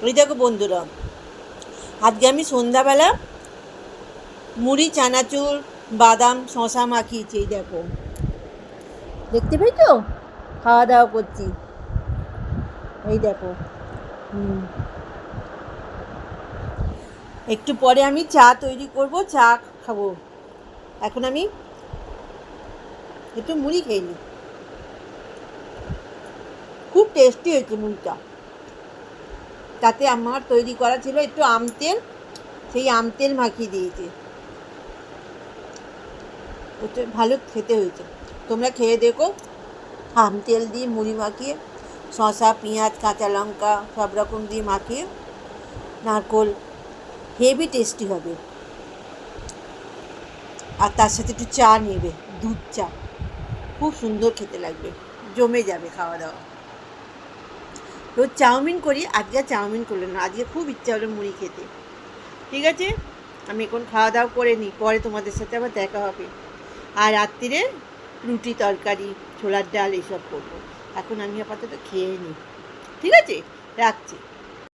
ওই দেখো বন্ধুরা, আজকে আমি সন্ধ্যাবেলা মুড়ি, চানাচুর, বাদাম, শশা মাখিয়েছি। এই দেখো, দেখতে পেয়েছো? খাওয়া দাওয়া করছি। এই দেখো। একটু পরে আমি চা তৈরি করব, চা খাবো। এখন আমি একটু মুড়ি খেয়ে নিই। খুব টেস্টি হয়েছে মুড়িটা। তাতে আমার তৈরি করা ছিল একটু আম তেল, সেই আম তেল মাখিয়ে দিয়েছে। ওটা ভালো খেতে হয়েছে, তোমরা খেয়ে দেখো। আম তেল দিয়ে মুড়ি মাখিয়ে, শসা, পেঁয়াজ, কাঁচা লঙ্কা সব রকম দিয়ে মাখিয়ে, নারকোল, হেভি টেস্টি হবে। আর তার সাথে একটু চা নেবে, দুধ চা, খুব সুন্দর খেতে লাগবে, জমে যাবে খাওয়া দাওয়া। রোজ চাউমিন করি, আজকে চাউমিন করলো না, আজকে খুব ইচ্ছা হলো মুড়ি খেতে। ঠিক আছে, আমি এখন খাওয়া দাওয়া করে নিই, পরে তোমাদের সাথে আবার দেখা হবে। আর রাত্রিরে রুটি, তরকারি, ছোলার ডাল এইসব করবো। এখন আমি আপাতত খেয়ে নিই। ঠিক আছে, রাখছি।